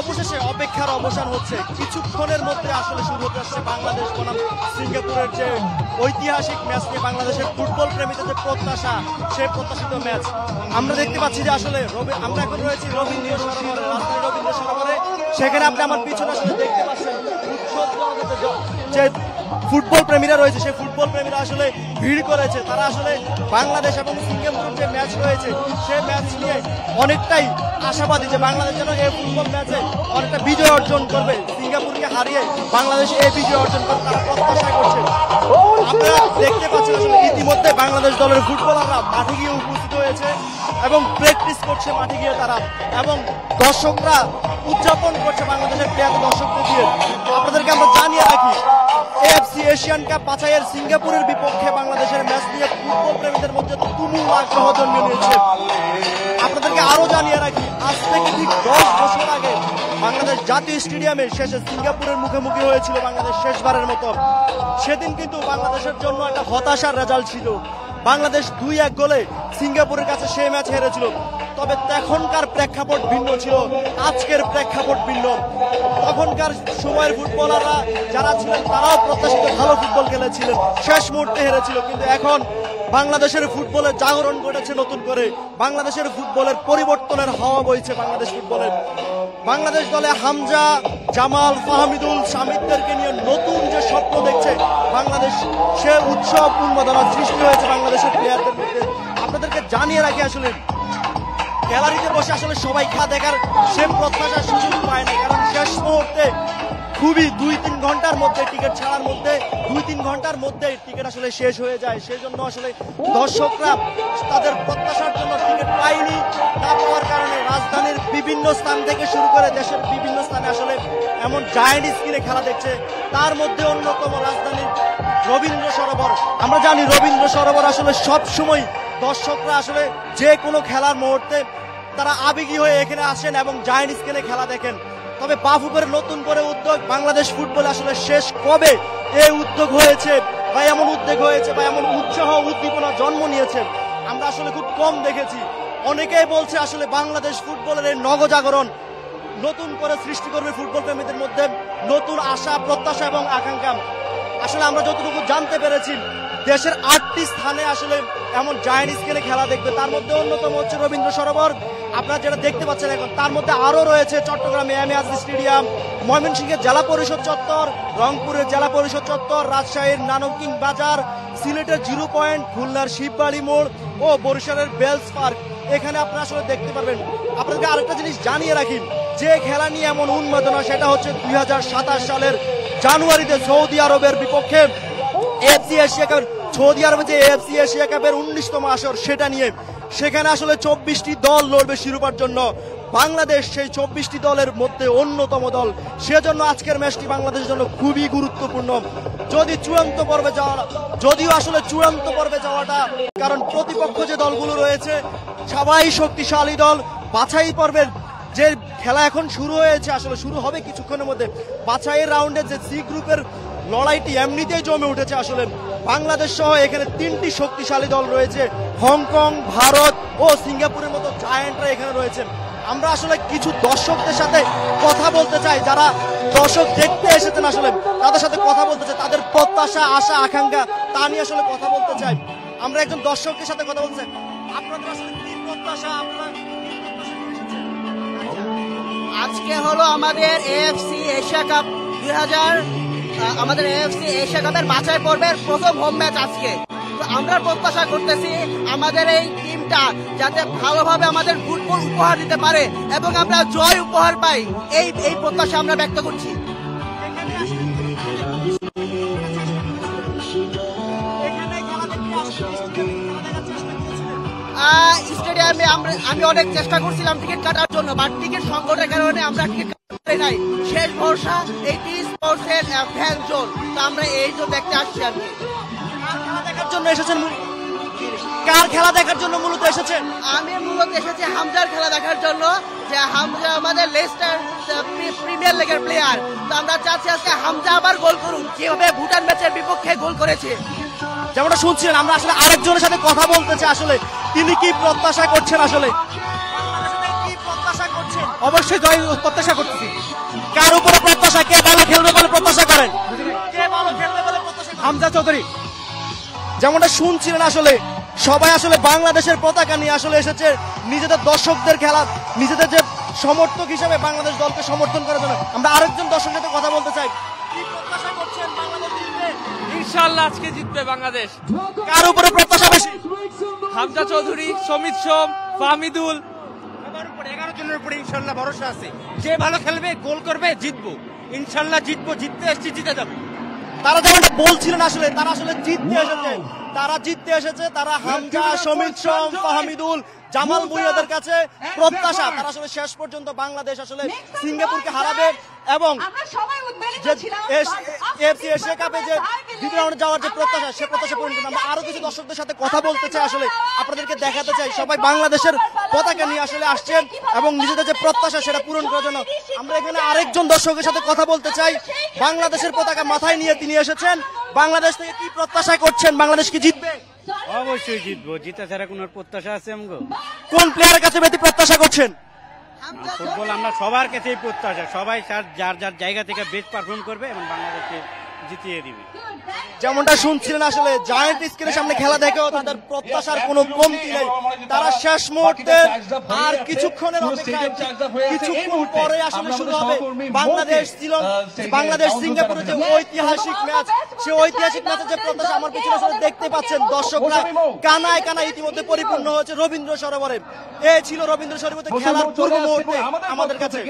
অবশেষে অপেক্ষার অবসান হচ্ছে। কিছুক্ষণের মধ্যে আসলে শুরু হতে আসছে বাংলাদেশ বনাম সিঙ্গাপুরের যে ঐতিহাসিক ম্যাচ নিয়ে বাংলাদেশের ফুটবল প্রেমীদের যে প্রত্যাশা, সেই প্রত্যাশিত ম্যাচ আমরা দেখতে পাচ্ছি যে আসলে আমরা এখন রয়েছি রবীন্দ্র সরোবরে, রাজধানী রবীন্দ্র সরোবরে। সেখানে আপনি আমার পিছনে আসলে দেখতে পাচ্ছেন যে ফুটবল প্রেমীরা রয়েছে, সেই ফুটবল প্রেমীরা আসলে ভিড় করেছে। তারা আসলে বাংলাদেশ এবং সিঙ্গাপুরের যে ম্যাচ রয়েছে সেই ম্যাচ নিয়ে অনেকটাই আশাবাদী যে বাংলাদেশ যেন এই ফুটবল ম্যাচে অনেকটা বিজয় অর্জন করবে, সিঙ্গাপুরকে হারিয়ে বাংলাদেশ এই বিজয় অর্জন করবে তারা প্রত্যাশা করছে। আপনারা দেখতে পাচ্ছেন আসলে ইতিমধ্যে বাংলাদেশ দলের ফুটবলাররা মাঠে গিয়ে উপস্থিত হয়েছে এবং প্র্যাকটিস করছে মাঠে গিয়ে তারা, এবং দর্শকরা উদযাপন করছে বাংলাদেশের প্লেয়ার দর্শকদের দিয়ে। আপনাদেরকে আমরা জানিয়ে রাখি, এএফসি এশিয়ান কাপ বাছাইয়ের সিঙ্গাপুরের বিপক্ষে বাংলাদেশের ম্যাচ নিয়ে ফুটবল প্রেমীদের মধ্যে তুমুল আগ্রহ জন্মে নিয়েছে। আপনাদেরকে আরো জানিয়ে রাখি, আজ থেকে ঠিক 10 বছর আগে বাংলাদেশ জাতীয় স্টেডিয়ামে শেষে সিঙ্গাপুরের মুখোমুখি হয়েছিল বাংলাদেশ শেষবারের মতো। সেদিন কিন্তু বাংলাদেশের জন্য একটা হতাশার রেজাল্ট ছিল। বাংলাদেশ 2-1 গোলে সিঙ্গাপুরের কাছে সেই ম্যাচ হেরেছিল। তবে তখনকার প্রেক্ষাপট ভিন্ন ছিল, আজকের প্রেক্ষাপট ভিন্ন। তখনকার সময়ের ফুটবলাররা যারা ছিলেন তারাও প্রত্যাশিত ভালো ফুটবল খেলেছিলেন, শেষ মুহূর্তে হেরেছিল। কিন্তু এখন বাংলাদেশের ফুটবলের জাগরণ ঘটেছে নতুন করে, বাংলাদেশের ফুটবলের পরিবর্তনের হাওয়া বইছে বাংলাদেশ ফুটবলের। বাংলাদেশ দলে হামজা, জামাল, ফাহমিদুল, শামিদদেরকে নিয়ে নতুন যে স্বপ্ন দেখছে বাংলাদেশ, সে উৎসব উন্মাদনা সৃষ্টি হয়েছে বাংলাদেশের প্লেয়ারদের মধ্যে। আপনাদেরকে জানিয়ে রাখি, আসলে গ্যালারিতে বসে আসলে সবাই খেলা দেখার সে প্রত্যাশার সুযোগ পায় না, কারণ শেষ মুহূর্তে খুবই 2-3 ঘন্টার মধ্যে টিকিট ছাড়ার মধ্যে 2-3 ঘন্টার মধ্যে টিকিট আসলে শেষ হয়ে যায়। সেই জন্য আসলে দর্শকরা তাদের প্রত্যাশার জন্য টিকিট পায়নি। না পাওয়ার কারণে রাজধানীর বিভিন্ন স্থান থেকে শুরু করে দেশের বিভিন্ন স্থানে আসলে এমন জায়ান্ট স্ক্রিনে খেলা দেখছে। তার মধ্যে অন্যতম রাজধানীর রবীন্দ্র সরোবর। আমরা জানি রবীন্দ্র সরোবর আসলে সব সময় দর্শকরা আসলে যে কোনো খেলার মুহূর্তে তারা আবেগী হয়ে এখানে আসেন এবং জায়ান্ট স্ক্রিনে খেলা দেখেন। তবে বাফুফের নতুন করে উদ্যোগ বাংলাদেশ ফুটবল আসলে শেষ কবে এই উদ্যোগ হয়েছে বা এমন উদ্যোগ হয়েছে বা এমন উৎসাহ উদ্দীপনা জন্ম নিয়েছে আমরা আসলে খুব কম দেখেছি। অনেকেই বলছে আসলে বাংলাদেশ ফুটবলের এই নবজাগরণ নতুন করে সৃষ্টি করবে ফুটবল প্রেমীদের মধ্যে নতুন আশা, প্রত্যাশা এবং আকাঙ্ক্ষা। আসলে আমরা যতটুকু জানতে পেরেছি, দেশের 8টি স্থানে আসলে এমন জায়ান্ট স্কেলে খেলা দেখবে। তার মধ্যে অন্যতম হচ্ছে রবীন্দ্র সরোবর, আপনারা যেটা দেখতে পাচ্ছেন এখন। তার মধ্যে আরো রয়েছে চট্টগ্রামে এম এ আজিজ স্টেডিয়াম, ময়মনসিংহের জেলা পরিষদ চত্বর, রংপুরের জেলা পরিষদ চত্বর, রাজশাহীর নানকিং বাজার, সিলেটের 0 পয়েন্ট, খুলনার শিববাড়ি মোড় ও বরিশালের বেলস পার্ক। এখানে আপনারা আসলে দেখতে পারবেন। আপনাদেরকে আরেকটা জিনিস জানিয়ে রাখি, যে খেলা নিয়ে এমন উন্মাদনা সেটা হচ্ছে 2027 সালের জানুয়ারিতে সৌদি আরবের বিপক্ষে এএফসি এশিয়া কাপ, সৌদি আরবে যে এএফসি এশিয়া কাপের 19তম আসর, সেটা নিয়ে সেখানে আসলে 24টি দল লড়বে শিরোপার জন্য। বাংলাদেশ সেই 24টি দলের মধ্যে অন্যতম দল। সেজন্য আজকের ম্যাচটি বাংলাদেশের জন্য খুবই গুরুত্বপূর্ণ। যদিও আসলে চূড়ান্ত পর্বে যাওয়াটা, কারণ প্রতিপক্ষ যে দলগুলো রয়েছে সবাই শক্তিশালী দল। বাছাই পর্বের যে খেলা এখন শুরু হয়েছে, আসলে শুরু হবে কিছুক্ষণের মধ্যে। বাছাইয়ের রাউন্ডে যে সি গ্রুপের লড়াইটি এমনিতেই জমে উঠেছে। আসলে বাংলাদেশ সহ এখানে 3টি শক্তিশালী দল রয়েছে, হংকং, ভারত ও সিঙ্গাপুরের মতো জায়ান্টরা এখানে রয়েছে। আমরা আসলে কিছু দর্শকদের সাথে কথা বলতে চাই, যারা দর্শক দেখতে এসেছেন, আসলে তাদের সাথে কথা বলতে চাই, তাদের প্রত্যাশা, আশা, আকাঙ্ক্ষা তা নিয়ে আসলে কথা বলতে চাই। আমরা একজন দর্শকের সাথে কথা বলতে চাই। আপনাদের আসলে কি প্রত্যাশা? আজকে হলো আমাদের এএফসি এশিয়া কাপ 2000, আমাদের এএফসি এশিয়া কাপের বাছাই পর্বের প্রথম হোম ম্যাচ আজকে। তো আমরা প্রত্যাশা করতেছি আমাদের এই টিমটা যাতে ভালোভাবে আমাদের ফুটবল উপহার দিতে পারে এবং আমরা জয় উপহার পাই, এই প্রত্যাশা আমরা ব্যক্ত করছি। স্টেডিয়ামে আমি অনেক চেষ্টা করছিলাম টিকিট কাটার জন্য, বাট টিকিট সংকটের কারণে আমরা টিকিট কাটতে নাই। শেষ ভরসা এইটি স্পোর্টসের ফ্যান জোন, তো আমরা এই জন্য দেখতে আসছি। আর খেলা দেখার জন্য এসেছেন? কার খেলা দেখার জন্য মূলত এসেছেন? আমি মূলত এসেছি হামজার খেলা দেখার জন্য, যে হামজা আমাদের লেস্টার প্রিমিয়ার লিগের প্লেয়ার। তো আমরা চাচ্ছি আজকে হামজা আবার গোল করুন, যেভাবে ভুটান ম্যাচের বিপক্ষে গোল করেছে। যেমনটা শুনছিলেন, আমরা আসলে আরেকজনের সাথে কথা বলতে চাই, আসলে তিনি কি প্রত্যাশা করছেন? আসলে কি প্রত্যাশা করছেন? অবশ্যই জয় প্রত্যাশা করতেছি। চৌধুরী, যেমনটা শুনছিলেন আসলে সবাই আসলে বাংলাদেশের পতাকা নিয়ে আসলে এসেছে নিজেদের দর্শকদের খেলা, নিজেদের যে সমর্থক হিসেবে বাংলাদেশ দলকে সমর্থন করার জন্য। আমরা আরেকজন দর্শকের সাথে কথা বলতে চাই। কি প্রত্যাশা করছেন বাংলাদেশ জিতবে? ইনশাআল্লাহ আজকে জিতবে বাংলাদেশ। কার উপরে প্রত্যাশা বেশি? হামজা চৌধুরী, সমিত সোম, ফাহমিদুল। 11 জনের উপরে ইনশাল্লাহ ভরসা আছে। যে ভালো খেলবে, গোল করবে, জিতবো ইনশাল্লাহ। জিতবো, জিততে এসছি, জিতে যাবো। তারা যেমনটা বলছিলেন আসলে তারা আসলে জিততে এসেছে, তারা জিততে এসেছে। তারা হামজা, সমিত সোম, ফাহমিদুল, জামাল মুহিয়াদের কাছে প্রত্যাশা তারা আসলে শেষ পর্যন্ত বাংলাদেশ আসলে সিঙ্গাপুরকে হারাবে এবং যে এফসি এশিয়া কাপে যে দ্বিতীয় রাউন্ডে যাওয়ার যে প্রত্যাশা সে প্রত্যাশা পূরণ করবে। আমরা আরো কিছু দর্শকদের সাথে কথা বলতে চাই, আসলে আপনাদেরকে দেখাতে চাই সবাই বাংলাদেশের পতাকা নিয়ে আসলে আসছেন এবং নিজেদের যে প্রত্যাশা সেটা পূরণ করার জন্য। আমরা এখানে আরেকজন দর্শকের সাথে কথা বলতে চাই। বাংলাদেশের পতাকা মাথায় নিয়ে তিনি এসেছেন। বাংলাদেশ থেকে কি প্রত্যাশা করছেন? বাংলাদেশ কি জিতবে? অবশ্যই জিতবো, জিতা ছাড়া কোনো প্রত্যাশা আছে আমগো? কোন প্লেয়ারের কাছে বেশি প্রত্যাশা করছেন? ফুটবল আমরা সবার কাছেই প্রত্যাশা, সবাই যার যার জায়গা থেকে বেস্ট পারফর্ম করবে এবং বাংলাদেশকে জিতিয়ে দিবে। যেমনটা শুনছিলেন আসলে জায়ান্ট স্ক্রিনের সামনে খেলা দেখেও তাদের প্রত্যাশার কোনো কমতি নেই। তারা শেষ মুহূর্তে আর কিছুক্ষণের অপেক্ষায়, কিছুক্ষণ পরে আসলে শুরু হবে বাংলাদেশ সিঙ্গাপুরের যে ঐতিহাসিক ম্যাচ। সেই ঐতিহাসিক ম্যাচের যে প্রত্যাশা আমার পিছনে আসলে দেখতে পাচ্ছেন, দর্শকরা কানায় কানায় ইতিমধ্যে পরিপূর্ণ হয়েছে রবীন্দ্র সরোবরে। এই ছিল রবীন্দ্র সরোবরে খেলার পূর্ব মুহূর্তে আমাদের কাছে।